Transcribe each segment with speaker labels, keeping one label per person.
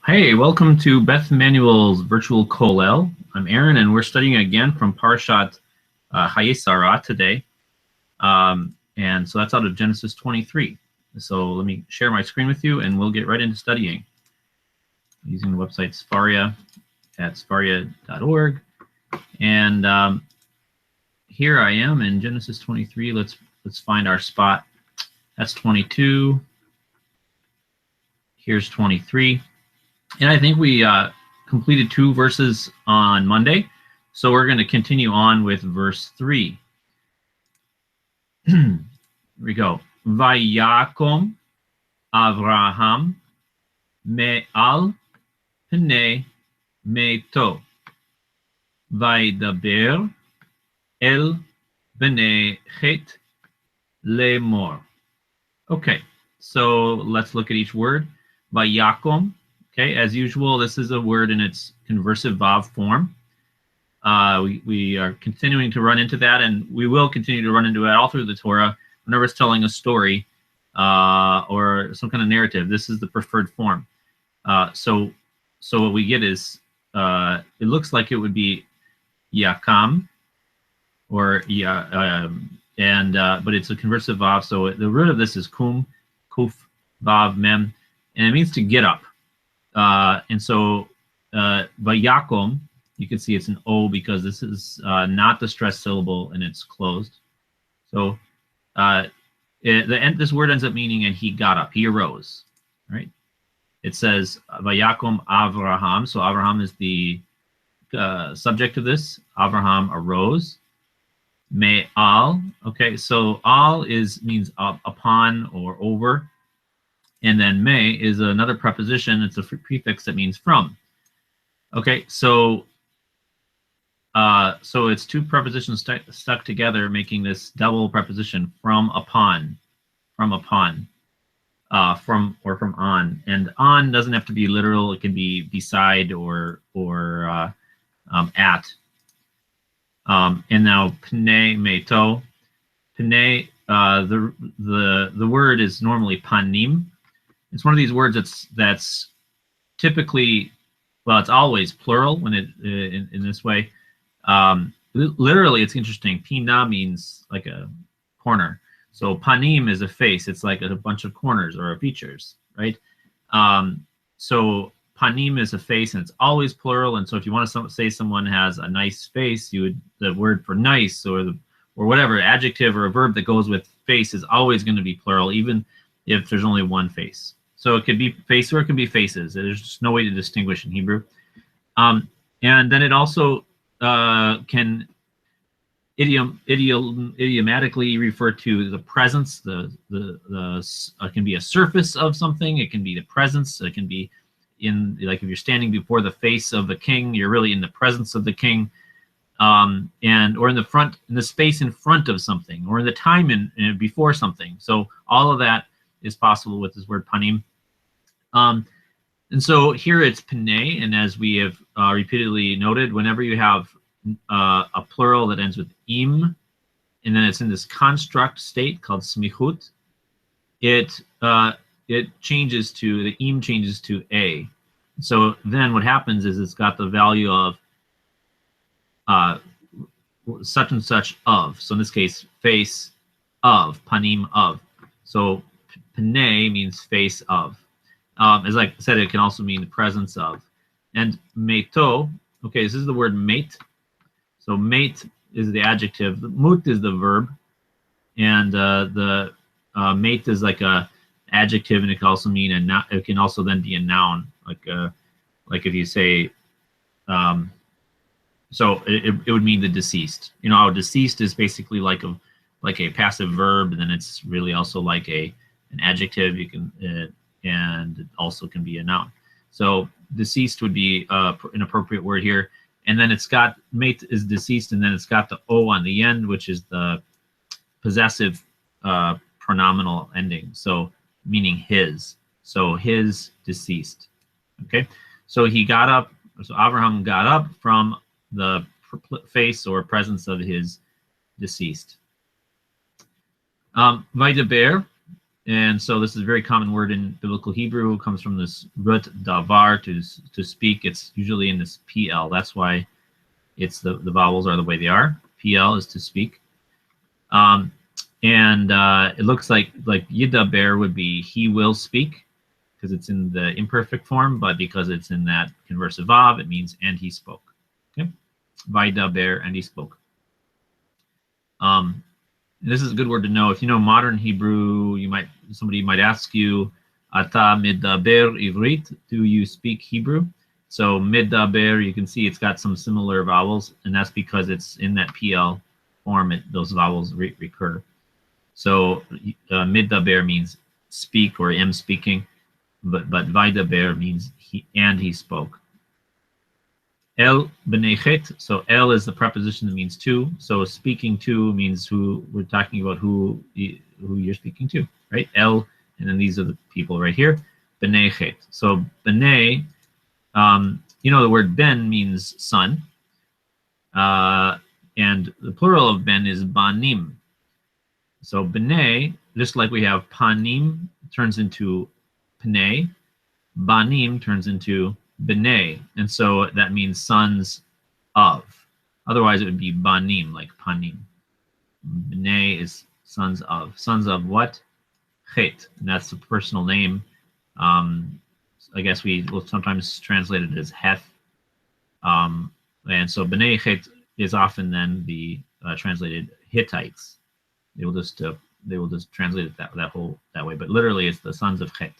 Speaker 1: Hey, welcome to Beth Manuel's Virtual Kollel. I'm Aaron, and we're studying again from Parashah Chayei today. And so that's out of Genesis 23. So let me share my screen with you, and we'll get right into studying using the website Sfaria at sfaria.org. And here I am in Genesis 23. Let's find our spot. That's 22. Here's 23. And I think we completed 2 verses on Monday, so we're going to continue on with verse 3. Here we go. Vayakom Avraham me'al pnei meto vaydaber el bnei chet lemor. Okay, so let's look at each word. Vayakom. Okay, as usual, this is a word in its conversive vav form. We are continuing to run into that, and we will continue to run into it all through the Torah whenever it's telling a story or some kind of narrative. This is the preferred form. So what we get is, it looks like it would be yakam, or but it's a conversive vav. So the root of this is kum, kuf, vav, mem, and it means to get up. And so vayakom, you can see it's an O because this is not the stressed syllable and it's closed. So this word ends up meaning, and he got up, he arose, right? It says vayakom Avraham. So Avraham is the subject of this. Avraham arose. Me'al. Okay, so al means upon or over. And then me is another preposition. It's a prefix that means from. Okay, so it's 2 prepositions stuck together, making this double preposition: from, upon, from, upon, from, or from on. And on doesn't have to be literal; it can be beside or at. And now pnei meto. Pnei, the word is normally panim. It's one of these words that's typically, well, it's always plural when it in this way. Literally, it's interesting. Pina means like a corner. So panim is a face. It's like a bunch of corners or features, right? So panim is a face, and it's always plural. And so if you want to say someone has a nice face, the word for nice or whatever adjective or a verb that goes with face is always going to be plural, even if there's only one face. So it could be face or it could be faces. There's just no way to distinguish in Hebrew. And then it also can idiomatically refer to the presence. It can be a surface of something. It can be the presence. It can be like if you're standing before the face of the king, you're really in the presence of the king. Or in the space in front of something, or in the time before something. So all of that is possible with this word panim. And so here it's pnei, and as we have repeatedly noted, whenever you have a plural that ends with im, and then it's in this construct state called smichut, it changes to, the im changes to a. So then what happens is it's got the value of such and such of. So in this case, face of, panim of. So pnei means face of. As I said, it can also mean the presence of. And meto, okay, this is the word mate. So mate is the adjective. Mut is the verb. And the mate is like a adjective, and it can also mean it can also then be a noun. Like if you say, so it would mean the deceased. You know, deceased is basically like a passive verb, and then it's really also like an adjective. You can and it also can be a noun. So deceased would be an appropriate word here. And then it's got, mate is deceased, and then it's got the o on the end, which is the possessive pronominal ending. So meaning his. So his deceased. Okay. So he got up. So Abraham got up from the face or presence of his deceased. Vaydaber, And so this is a very common word in biblical Hebrew. It comes from this root davar, to speak. It's usually in this PL. That's why it's the vowels are the way they are. PL is to speak. And it looks like yidaber would be he will speak, because it's in the imperfect form, but because it's in that conversive vav, it means and he spoke. Okay, vaidaber, and he spoke. This is a good word to know. If you know modern Hebrew, somebody might ask you, "Ata midaber ivrit?" Do you speak Hebrew? So midaber, you can see it's got some similar vowels, and that's because it's in that PL form. Those vowels recur. So midaber means speak or am speaking, but vaidaber means he spoke. El benechet, so el is the preposition that means to. So speaking to means who. We're talking about who you're speaking to, right? El, and then these are the people right here. Benechet. So bene, the word ben means son, and the plural of ben is banim. So bene, just like we have panim, turns into pene. Banim turns into bene, and so that means sons of. Otherwise, it would be banim, like panim. Bene is sons of. Sons of what? Chet, and that's the personal name. I guess we will sometimes translate it as Heth. And so bene Chet is often then the translated Hittites. They will just translate it that way, but literally it's the sons of Chet.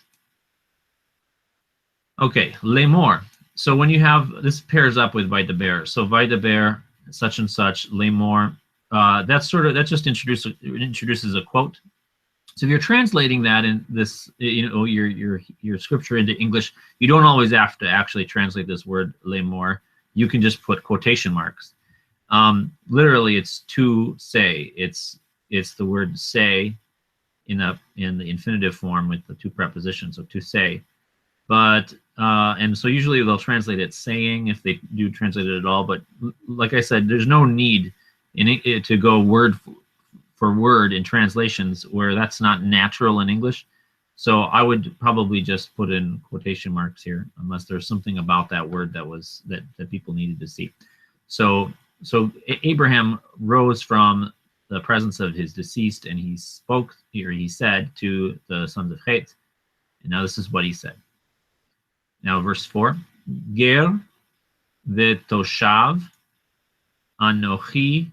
Speaker 1: Okay, lemor. So when you have this pairs up with vaidaber. So vaidaber, such and such, lemor. That just introduces a quote. So if you're translating that in this, your scripture into English, you don't always have to actually translate this word lemor. You can just put quotation marks. Literally, it's to say. It's the word say in the infinitive form with the two prepositions. So to say. But and so usually they'll translate it saying, if they do translate it at all. But like I said, there's no need to go word for word in translations where that's not natural in English. So I would probably just put in quotation marks here, unless there's something about that word that people needed to see. So Abraham rose from the presence of his deceased, and he spoke, or he said to the sons of Chet. And now this is what he said. Now, verse 4, Ger v'toshav anochi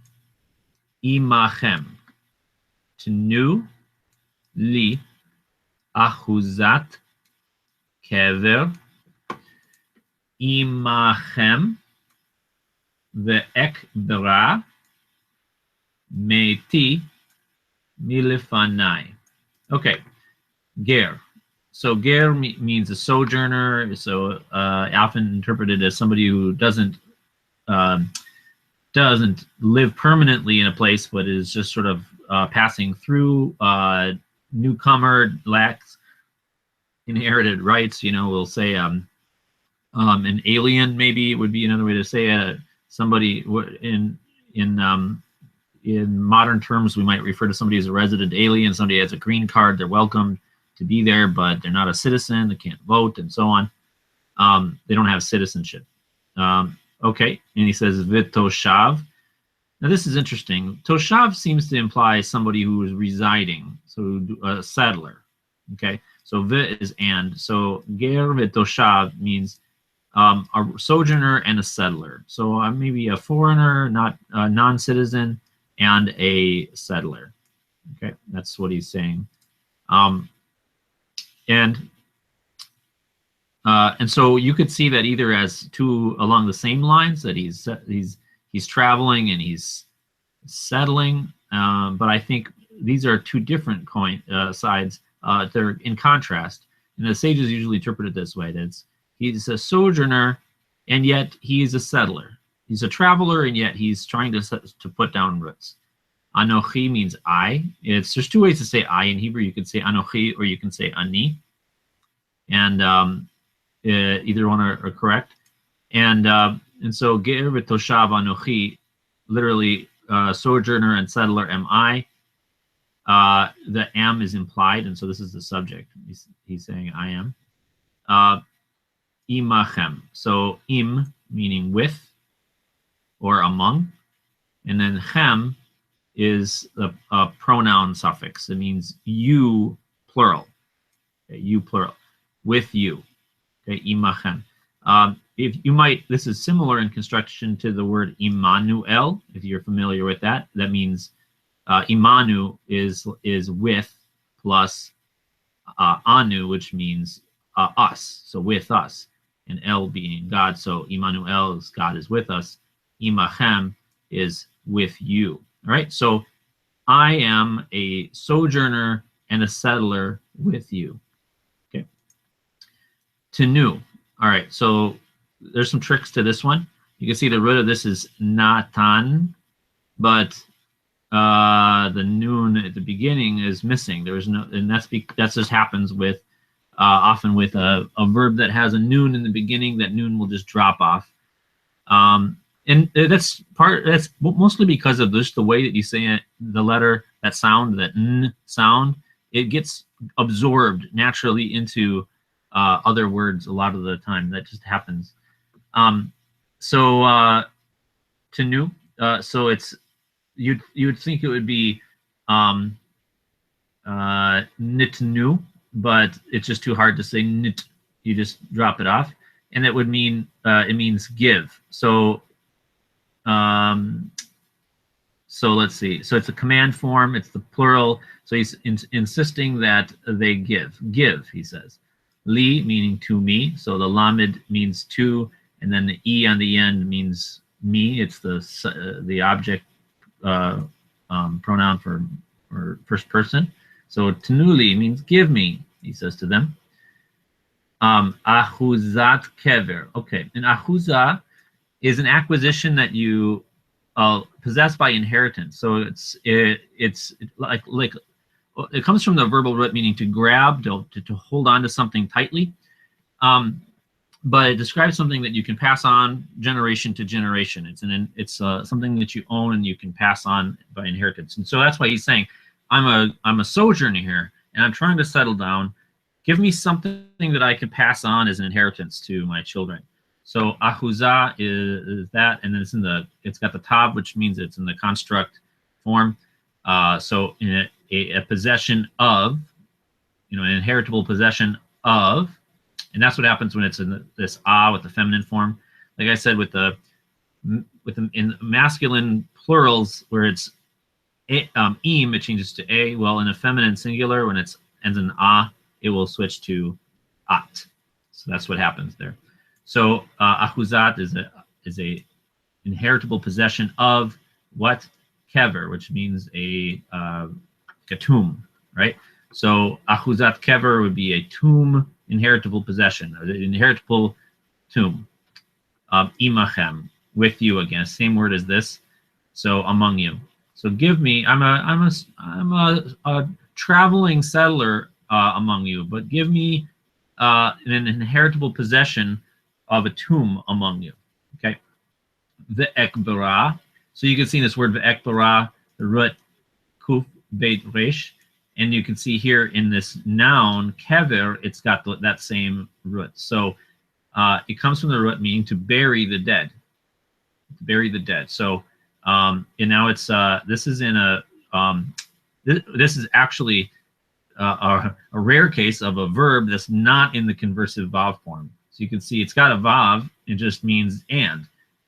Speaker 1: imachem tnu li achuzat kever imachem ve'ekbera meti milefanai. Okay, Ger. So ger means a sojourner, so often interpreted as somebody who doesn't live permanently in a place, but is just sort of passing through. Newcomer, lacks inherited rights. We'll say an alien, maybe would be another way to say somebody in modern terms. We might refer to somebody as a resident alien. Somebody has a green card, they're welcome to be there, but they're not a citizen, they can't vote, and so on. They don't have citizenship. Okay, and he says v'toshav. Now this is interesting. Toshav seems to imply somebody who is residing, so a settler. Okay, so v is and. So ger v'toshav means a sojourner and a settler. So maybe a foreigner, not a non-citizen, and a settler. Okay, that's what he's saying. And so you could see that either as two along the same lines, that he's traveling and he's settling, but I think these are two different sides. They're in contrast, and the sages usually interpret it this way: that he's a sojourner, and yet he's a settler. He's a traveler, and yet he's trying to put down roots. Anochi means I. There's two ways to say I in Hebrew. You can say anochi, or you can say ani, and either one are correct. And so ger v'toshav anochi, literally sojourner and settler am I. The am is implied, and so this is the subject. He's saying I am. Imachem. So im meaning with or among, and then chem is a pronoun suffix. It means you plural. Okay, you plural. With you. Okay, imachem. If you might, this is similar in construction to the word Immanuel. If you're familiar with that, that means Imanu is with plus anu, which means us. So with us, and El being God. So Immanuel is God is with us. Imachem is with you. All right. So I am a sojourner and a settler with you. Okay. Tenu. All right. So there's some tricks to this one. You can see the root of this is Natan, but the noon at the beginning is missing. There's no, and that just happens with often with a verb that has a noon in the beginning. That noon will just drop off, and that's mostly because of this the way that you say it, the letter, that sound, that n sound, it gets absorbed naturally into other words a lot of the time. That just happens. So tenu, so it's you would think it would be nitnu, but it's just too hard to say nit. You just drop it off, and it would mean it means give. So so let's see. So it's a command form. It's the plural. So he's insisting that they give. Give, he says. Li meaning to me. So the lamed means to, and then the e on the end means me. It's the object pronoun for first person. So tenuli means give me, he says to them. Ahuzat kever. Okay, an ahuzah is an acquisition that you possess by inheritance. So it's like it comes from the verbal root meaning to grab, to hold on to something tightly. But it describes something that you can pass on generation to generation. It's something that you own and you can pass on by inheritance. And so that's why he's saying, I'm a sojourner here, and I'm trying to settle down. Give me something that I can pass on as an inheritance to my children. So ahuzah is that, and then it's got the tav, which means it's in the construct form. So in a possession of, an inheritable possession of. And that's what happens when it's in this with the feminine form. Like I said, in masculine plurals where it's im, it changes to a. Well, in a feminine singular, when it ends in it will switch to at. So that's what happens there. So ahuzat is a inheritable possession of what? Kever, which means a tomb, right? So ahuzat kever would be a tomb inheritable possession, an inheritable tomb. Imachem, with you again, same word as this. So among you. So give me. I'm a traveling settler among you, but give me an inheritable possession of a tomb among you. Okay. Ve'ekbara. So you can see this word ve'ekbara, the root kuf beit resh. And you can see here in this noun, kever, it's got that same root. So it comes from the root meaning to bury the dead. To bury the dead. So and now it's this is in a this is actually a rare case of a verb that's not in the conversive vav form. So you can see it's got a vav. It just means and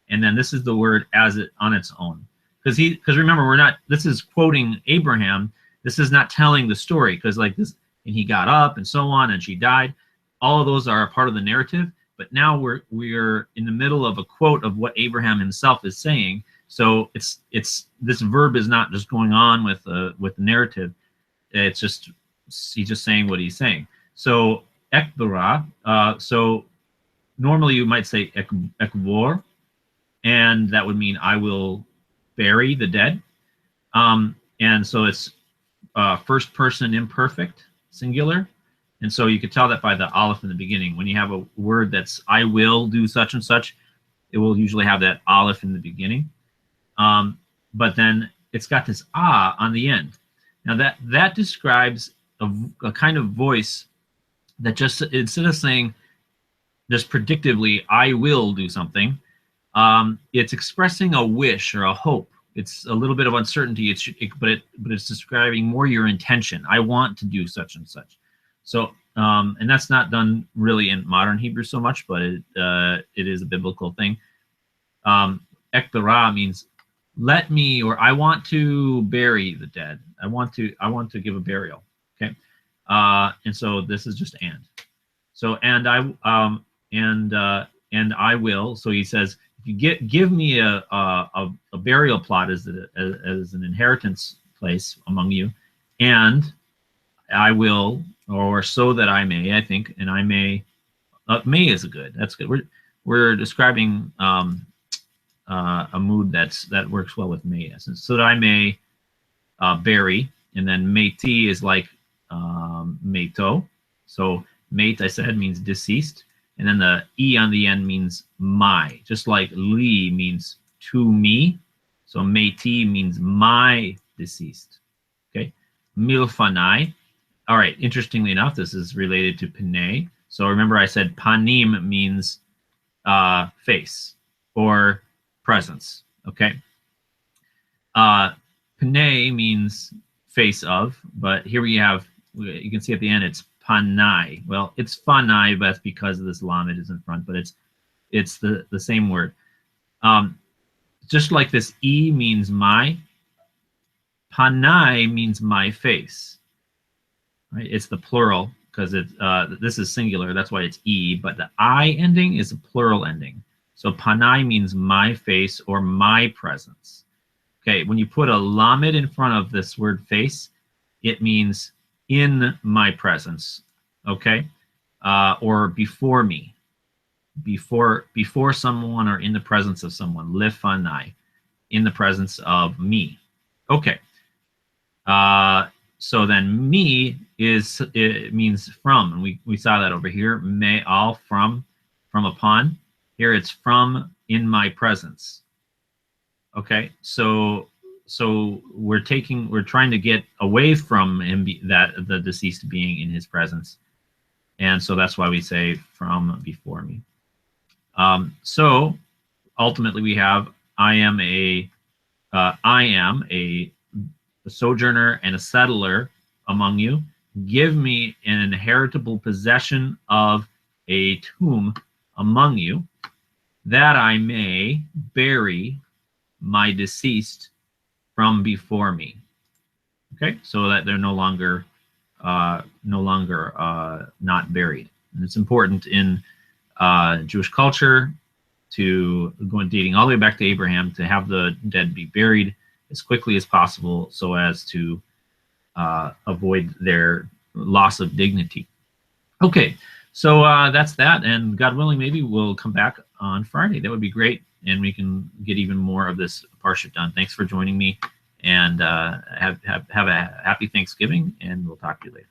Speaker 1: then this is the word as it on its own. Because remember, this is quoting Abraham. This is not telling the story, because like this, and he got up and so on, and she died. All of those are a part of the narrative. But now we're in the middle of a quote of what Abraham himself is saying. So it's this verb is not just going on with the narrative. It's just he's just saying what he's saying. So ekbara. So normally you might say ekvor, and that would mean I will bury the dead. And so it's first person imperfect, singular. And so you could tell that by the aleph in the beginning. When you have a word that's I will do such and such, it will usually have that aleph in the beginning. But then it's got this on the end. Now that describes a kind of voice that just, instead of saying just predictively, I will do something, it's expressing a wish or a hope. It's a little bit of uncertainty. But it's describing more your intention. I want to do such and such. So, and that's not done really in modern Hebrew so much, but it is a biblical thing. Ekdara means let me, or I want to bury the dead. I want to give a burial. Okay, and so this is just and. So and I will. So he says, if you give me a burial plot as an inheritance place among you, and I will, or so that I may. I think, and I may. May is a good. That's good. We're describing a mood that works well with may. So that I may bury, and then meti is like meto. So mate, I said, means deceased, and then the e on the end means my, just like li means to me. So meti means my deceased. Okay, milfanai. All right. Interestingly enough, this is related to panay. So remember, I said panim means face or presence. Okay. Panay means face of, but here you can see at the end it's panai. Well, it's fanai, but that's because of this lamed is in front, but it's the same word. Just like this e means my, panai means my face. Right? It's the plural because this is singular, that's why it's e, but the I ending is a plural ending. So panai means my face or my presence. Okay, when you put a lamed in front of this word face, it means in my presence, okay? Or before me, before someone or in the presence of someone, lifanai, in the presence of me. Okay. So then me it means from, and we saw that over here. May all from upon. Here it's from in my presence. Okay, so we're trying to get away from him, the deceased being in his presence, and so that's why we say from before me. So ultimately we have I am a sojourner and a settler among you. Give me an inheritable possession of a tomb among you, that I may bury my deceased from before me. Okay, so that they're no longer not buried. And it's important in Jewish culture to dating all the way back to Abraham to have the dead be buried as quickly as possible, so as to avoid their loss of dignity. Okay, so that's that, and God willing, maybe we'll come back on Friday. That would be great, and we can get even more of this Parashah done. Thanks for joining me, and have a happy Thanksgiving, and we'll talk to you later.